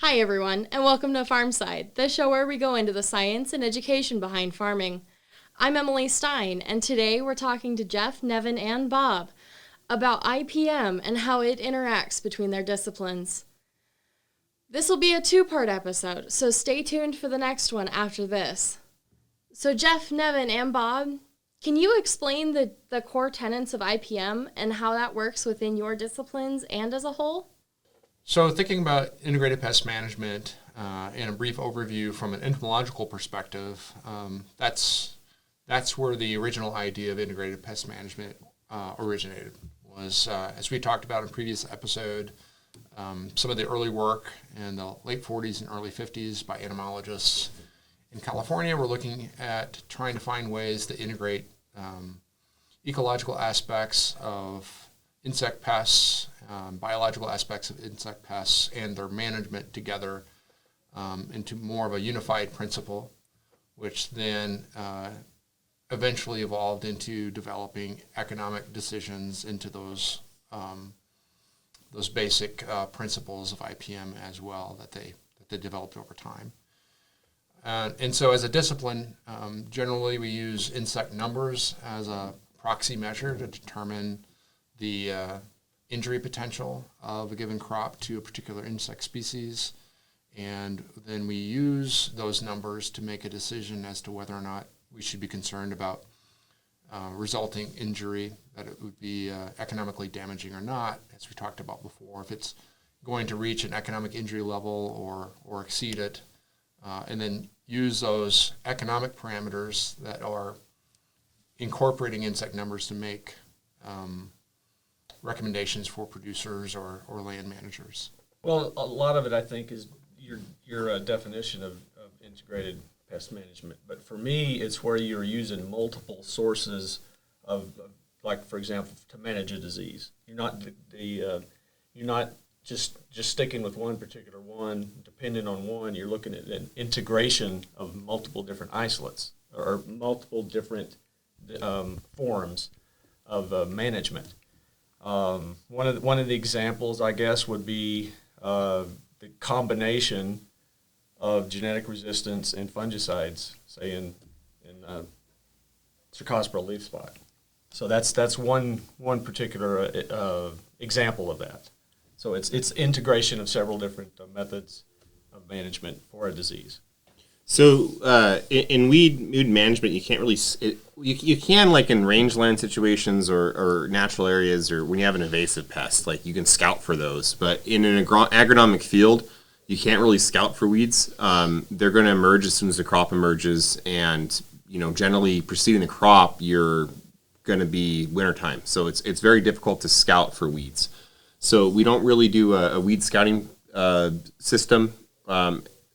Hi everyone, and welcome to Farmside, the show where we go into the science and education behind farming. I'm Emily Stein, and today we're talking to Jeff, Nevin, and Bob about IPM and how it interacts between their disciplines. This will be a two-part episode, so stay tuned for the next one after this. So Jeff, Nevin, and Bob, can you explain the core tenets of IPM and how that works within your disciplines and as a whole? So thinking about integrated pest management in a brief overview from an entomological perspective, that's where the original idea of integrated pest management originated. Was as we talked about in a previous episode, some of the early work in the late 40s and early 50s by entomologists in California were looking at trying to find ways to integrate ecological aspects of insect pests, biological aspects of insect pests, and their management together into more of a unified principle, which then eventually evolved into developing economic decisions into those basic principles of IPM as well that they developed over time. And so as a discipline, generally we use insect numbers as a proxy measure to determine the injury potential of a given crop to a particular insect species, and then we use those numbers to make a decision as to whether or not we should be concerned about resulting injury, that it would be economically damaging or not, as we talked about before, if it's going to reach an economic injury level or exceed it, and then use those economic parameters that are incorporating insect numbers to make recommendations for producers or land managers. Well, a lot of it, I think, is your definition of integrated pest management. But for me, it's where you're using multiple sources of like, for example, to manage a disease. You're not just sticking with one particular one, depending on one. You're looking at an integration of multiple different isolates or multiple different forms of management. One of the examples, I guess, would be the combination of genetic resistance and fungicides, say in Cercospora leaf spot. So that's one particular example of that. So it's integration of several different methods of management for a disease. So in weed management, you can't really you can, like in rangeland situations or natural areas, or when you have an invasive pest, like you can scout for those. But in an agronomic field, you can't really scout for weeds. They're going to emerge as soon as the crop emerges, and generally preceding the crop, you're going to be wintertime. So it's very difficult to scout for weeds. So we don't really do a weed scouting system.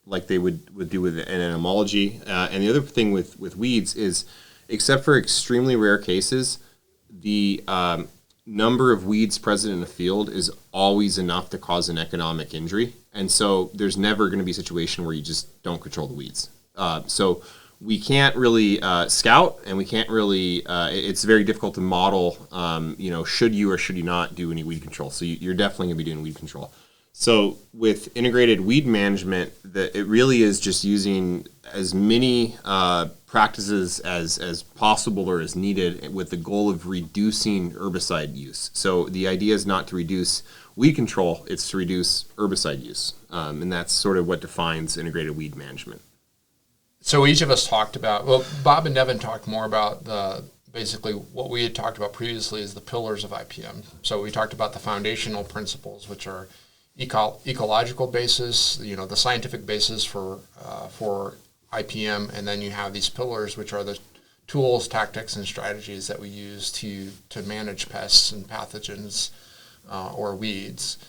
Like they would do with an entomology. And the other thing with weeds is, except for extremely rare cases, the number of weeds present in a field is always enough to cause an economic injury. And so there's never going to be a situation where you just don't control the weeds. So we can't really scout, and we can't really, it's very difficult to model, should you or should you not do any weed control. So you're definitely going to be doing weed control. So with integrated weed management, it really is just using as many practices as possible or as needed, with the goal of reducing herbicide use. So the idea is not to reduce weed control, it's to reduce herbicide use. And that's sort of what defines integrated weed management. So each of us talked about, Bob and Nevin talked more about basically what we had talked about previously as the pillars of IPM. So we talked about the foundational principles, which are ecological basis, the scientific basis for IPM, and then you have these pillars, which are the tools, tactics, and strategies that we use to manage pests and pathogens or weeds.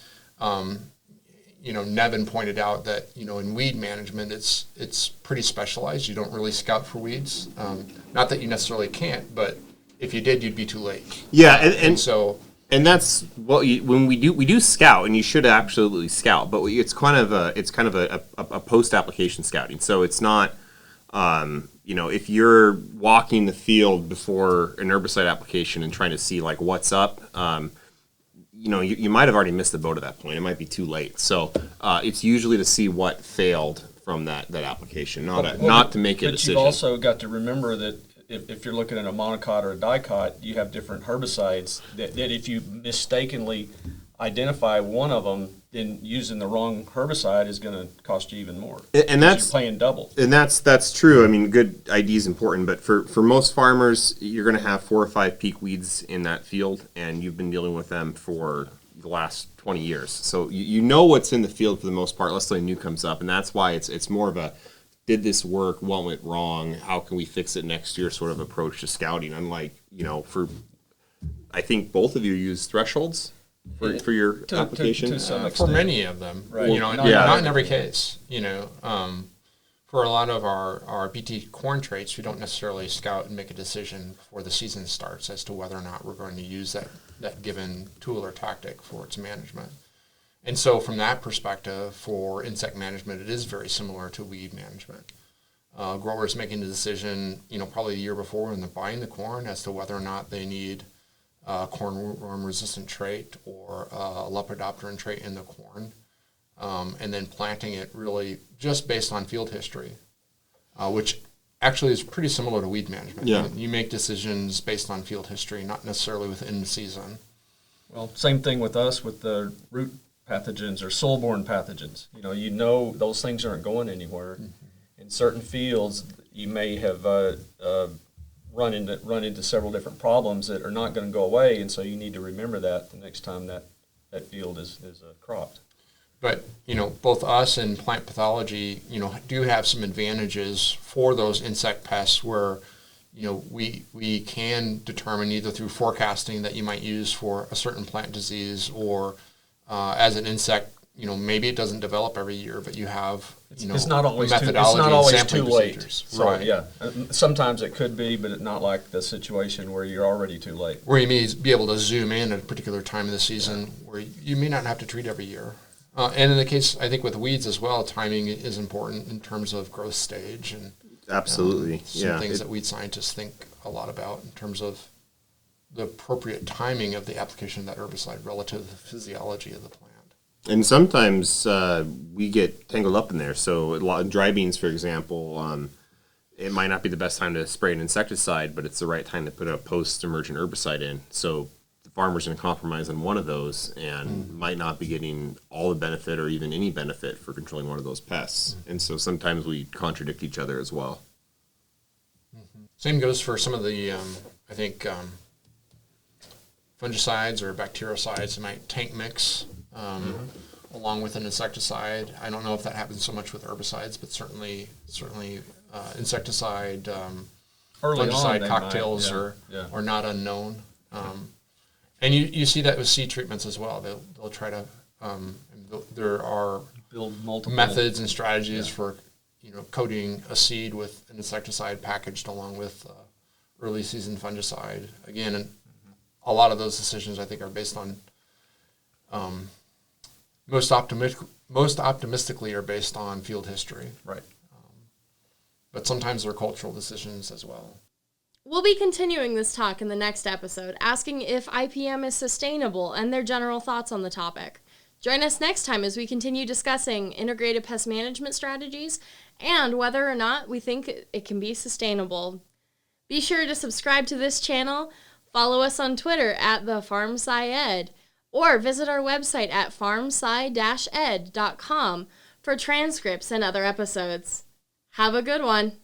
Nevin pointed out that in weed management, it's pretty specialized. You don't really scout for weeds. Not that you necessarily can't, but if you did, you'd be too late. Yeah, and so. And that's what when we do scout, and you should absolutely scout, but it's kind of a post application scouting. So it's not, if you're walking the field before an herbicide application and trying to see like what's up, you might have already missed the boat at that point. It might be too late. So it's usually to see what failed from that application, not to make a decision. But you've also got to remember that if you're looking at a monocot or a dicot, you have different herbicides that if you mistakenly identify one of them, then using the wrong herbicide is going to cost you even more. And that's you're paying double. And that's true. I mean, good ID is important, but for most farmers, you're going to have 4 or 5 peak weeds in that field, and you've been dealing with them for the last 20 years. So you know what's in the field for the most part, unless something new comes up, and that's why it's more of a did this work, what went wrong, how can we fix it next year sort of approach to scouting. Unlike, I think both of you use thresholds for your application. To some For extent. many of them, Right. not in every case. For a lot of our BT corn traits, we don't necessarily scout and make a decision before the season starts as to whether or not we're going to use that given tool or tactic for its management. And so from that perspective, for insect management, it is very similar to weed management. Growers making the decision, probably a year before when they're buying the corn as to whether or not they need cornworm resistant trait or lepidopteran trait in the corn, and then planting it really just based on field history, which actually is pretty similar to weed management. Yeah. You make decisions based on field history, not necessarily within the season. Well, same thing with us with the root pathogens or soil-borne pathogens. Those things aren't going anywhere. Mm-hmm. In certain fields, you may have run into several different problems that are not going to go away, and so you need to remember that the next time that field is cropped. But, both us and plant pathology, do have some advantages for those insect pests where, we can determine either through forecasting that you might use for a certain plant disease or as an insect, maybe it doesn't develop every year, but you have, it's not always methodology it's not always and too sampling late. procedures. So, Right. yeah, sometimes it could be, but not like the situation where you're already too late. Where you may be able to zoom in at a particular time of the season where you may not have to treat every year. And in the case, I think with weeds as well, timing is important in terms of growth stage and Absolutely, some things that weed scientists think a lot about in terms of the appropriate timing of the application of that herbicide relative to the physiology of the plant. And sometimes we get tangled up in there. So a lot of dry beans, for example, it might not be the best time to spray an insecticide, but it's the right time to put a post-emergent herbicide in. So the farmer's going to compromise on one of those and might not be getting all the benefit or even any benefit for controlling one of those pests. And so sometimes we contradict each other as well. Same goes for some of the, I think, fungicides or bactericides that might tank mix along with an insecticide. I don't know if that happens so much with herbicides, but certainly insecticide, Early fungicide on, cocktails are are not unknown. And you see that with seed treatments as well. They'll try to, there are build multiple methods and strategies for coating a seed with an insecticide packaged along with early season fungicide. Again, a lot of those decisions I think are based on most optimistically are based on field history. Right. But sometimes they're cultural decisions as well. We'll be continuing this talk in the next episode, asking if IPM is sustainable and their general thoughts on the topic. Join us next time as we continue discussing integrated pest management strategies and whether or not we think it can be sustainable. Be sure to subscribe to this channel, follow us on Twitter at the Farm Sci-Ed, or visit our website at farmsci-ed.com for transcripts and other episodes. Have a good one.